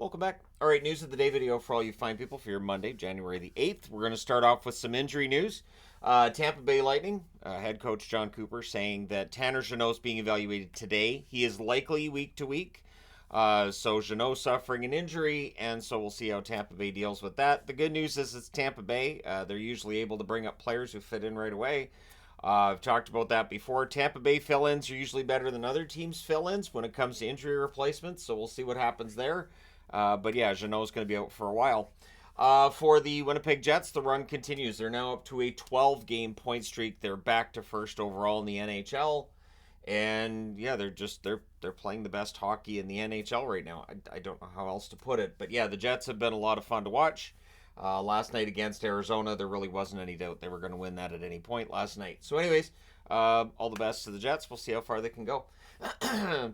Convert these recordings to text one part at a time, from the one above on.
Welcome back. All right, news of the day video for all you fine people for your Monday, January the 8th. We're going to start off with some injury news. Tampa Bay Lightning, head coach John Cooper saying that Tanner Jano is being evaluated today. He is likely week to week. So Jano suffering an injury, and so we'll see how Tampa Bay deals with that. The good news is it's Tampa Bay. They're usually able to bring up players who fit in right away. I've talked about that before. Tampa Bay fill-ins are usually better than other teams' fill-ins when it comes to injury replacements, so we'll see what happens there. But yeah, Jano's going to be out for a while. For the Winnipeg Jets, the run continues. They're now up to a 12-game point streak. They're back to first overall in the NHL, and yeah, they're playing the best hockey in the NHL right now. I don't know how else to put it, but yeah, the Jets have been a lot of fun to watch. Last night against Arizona, there really wasn't any doubt they were going to win that at any point last night. So, anyways, all the best to the Jets. We'll see how far they can go.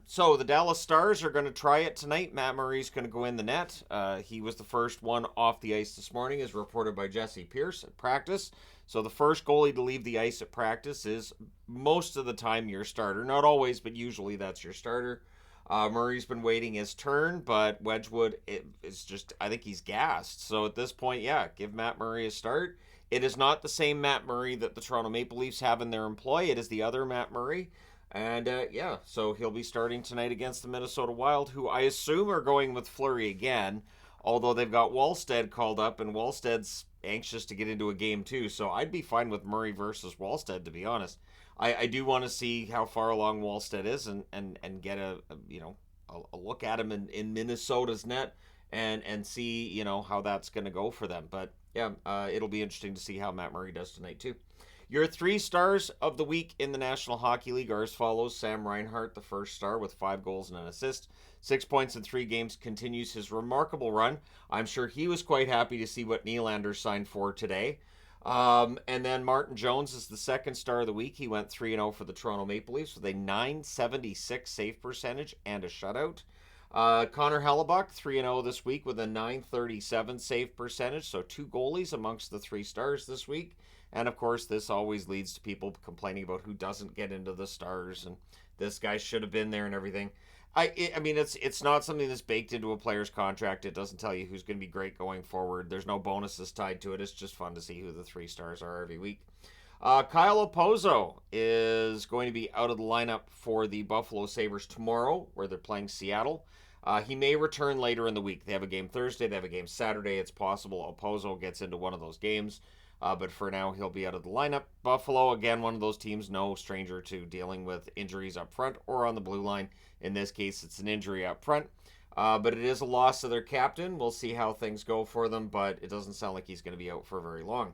So, the Dallas Stars are going to try it tonight. Matt Murray's going to go in the net. He was the first one off the ice this morning, as reported by Jesse Pierce at practice. So, the first goalie to leave the ice at practice is most of the time your starter. Not always, but usually that's your starter. Murray's been waiting his turn, but Wedgwood is just, I think he's gassed. So at this point, yeah, give Matt Murray a start. It is not the same Matt Murray that the Toronto Maple Leafs have in their employ. It is the other Matt Murray. And yeah, so he'll be starting tonight against the Minnesota Wild, who I assume are going with Fleury again, although they've got Wallstead called up, and Wallstead's anxious to get into a game too. So I'd be fine with Murray versus Wallstead, to be honest. I do want to see how far along Wallstead is and get a look at him in Minnesota's net and see how that's going to go for them. But yeah, it'll be interesting to see how Matt Murray does tonight too. Your 3 stars of the week in the National Hockey League are as follows. Sam Reinhart, the first star with 5 goals and an assist. 6 points in 3 games, continues his remarkable run. I'm sure he was quite happy to see what Nylander signed for today. And then Martin Jones is the second star of the week. He went 3-0 for the Toronto Maple Leafs with a .976 save percentage and a shutout. Connor Hellebuck, 3-0 this week with a .937 save percentage. So 2 goalies amongst the 3 stars this week. And of course, this always leads to people complaining about who doesn't get into the stars and this guy should have been there and everything. I mean, it's not something that's baked into a player's contract. It doesn't tell you who's going to be great going forward. There's no bonuses tied to it. It's just fun to see who the 3 stars are every week. Kyle Opozo is going to be out of the lineup for the Buffalo Sabres tomorrow, where they're playing Seattle. He may return later in the week. They have a game Thursday. They have a game Saturday. It's possible Opozo gets into one of those games. But for now, he'll be out of the lineup. Buffalo, again, one of those teams, no stranger to dealing with injuries up front or on the blue line. In this case, it's an injury up front. But it is a loss of their captain. We'll see how things go for them, but it doesn't sound like he's going to be out for very long.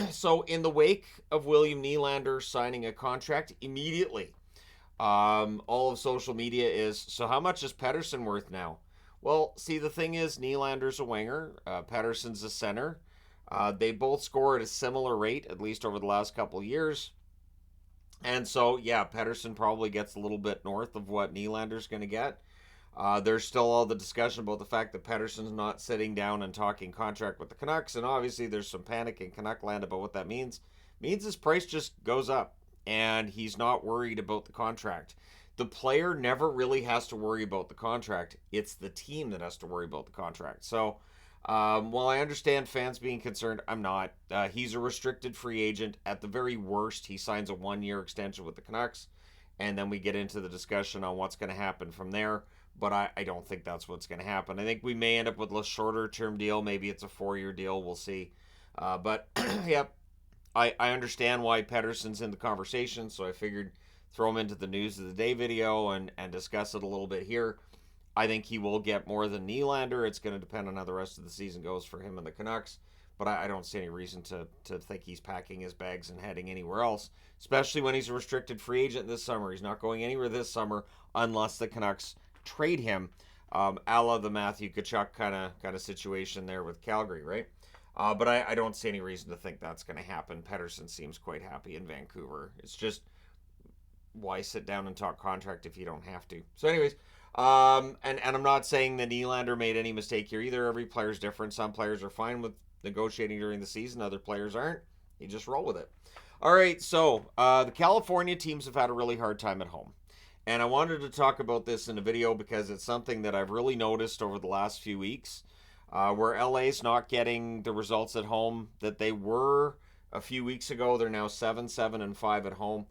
So in the wake of William Nylander signing a contract, immediately, all of social media is, so how much is Patterson worth now? Well, see, the thing is, Nylander's a winger. Patterson's a center. They both score at a similar rate, at least over the last couple of years. And so, yeah, Patterson probably gets a little bit north of what Nylander's going to get. There's still all the discussion about the fact that Patterson's not sitting down and talking contract with the Canucks, and obviously there's some panic in Canuck land about what that means. It means his price just goes up, and he's not worried about the contract. The player never really has to worry about the contract. It's the team that has to worry about the contract. So, while I understand fans being concerned, I'm not. He's a restricted free agent. At the very worst, he signs a 1-year extension with the Canucks, and then we get into the discussion on what's going to happen from there. But I don't think that's what's going to happen. I think we may end up with a shorter term deal. Maybe it's a 4-year deal. We'll see. But yeah, I understand why Patterson's in the conversation, so I figured throw him into the news of the day video and discuss it a little bit here. I think he will get more than Nylander. It's going to depend on how the rest of the season goes for him and the Canucks. But I don't see any reason to think he's packing his bags and heading anywhere else, especially when he's a restricted free agent this summer. He's not going anywhere this summer unless the Canucks trade him, a la the Matthew Tkachuk kind of situation there with Calgary, right? But I don't see any reason to think that's going to happen. Patterson seems quite happy in Vancouver. It's just, why sit down and talk contract if you don't have to? So anyways, and I'm not saying that Nylander made any mistake here either. Every player's different. Some players are fine with negotiating during the season. Other players aren't. You just roll with it. All right, so the California teams have had a really hard time at home. And I wanted to talk about this in a video because it's something that I've really noticed over the last few weeks, where LA's not getting the results at home that they were a few weeks ago. They're now 7-7-5 at home.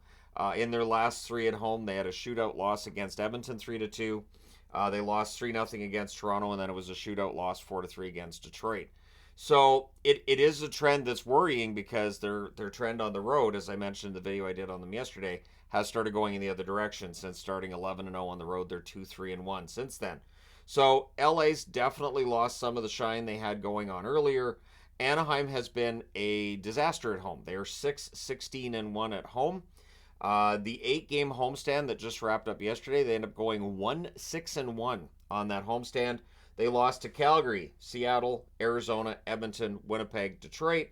In their last three at home, they had a shootout loss against Edmonton 3-2. They lost 3-0 against Toronto, and then it was a shootout loss 4-3 against Detroit. So it is a trend that's worrying because their trend on the road, as I mentioned in the video I did on them yesterday, has started going in the other direction. Since starting 11-0 on the road, they're 2-3-1 since then. So LA's definitely lost some of the shine they had going on earlier. Anaheim has been a disaster at home. They are 6-16-1 at home. The 8-game homestand that just wrapped up yesterday, they end up going 1-6-1 on that homestand. They lost to Calgary, Seattle, Arizona, Edmonton, Winnipeg, Detroit.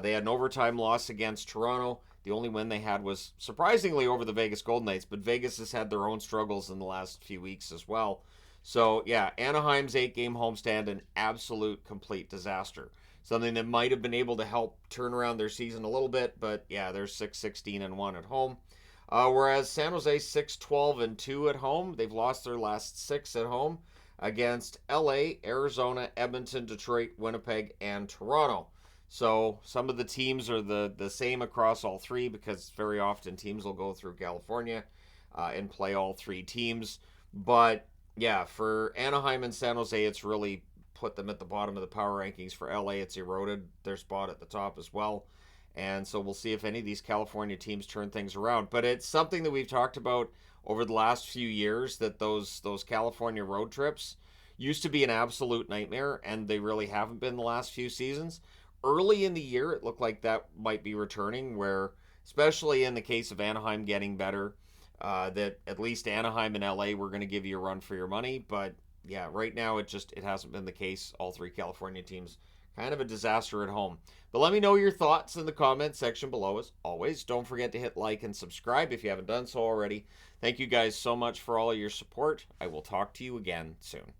They had an overtime loss against Toronto. The only win they had was surprisingly over the Vegas Golden Knights, but Vegas has had their own struggles in the last few weeks as well. So, yeah, Anaheim's 8-game homestand, an absolute complete disaster. Something that might have been able to help turn around their season a little bit, but yeah, they're 6-16-1 at home. Whereas San Jose 6-12-2 at home. They've lost their last 6 at home against LA, Arizona, Edmonton, Detroit, Winnipeg, and Toronto. So some of the teams are the same across all three because very often teams will go through California and play all three teams. But yeah, for Anaheim and San Jose, it's really put them at the bottom of the power rankings. For LA, it's eroded their spot at the top as well. And so we'll see if any of these California teams turn things around. But it's something that we've talked about over the last few years, that those California road trips used to be an absolute nightmare, and they really haven't been the last few seasons. Early in the year, it looked like that might be returning, where, especially in the case of Anaheim getting better, that at least Anaheim and LA were going to give you a run for your money. But yeah, right now it hasn't been the case. All three California teams kind of a disaster at home. But let me know your thoughts in the comment section below. As always, don't forget to hit like and subscribe if you haven't done so already. Thank you guys so much for all of your support. I will talk to you again soon.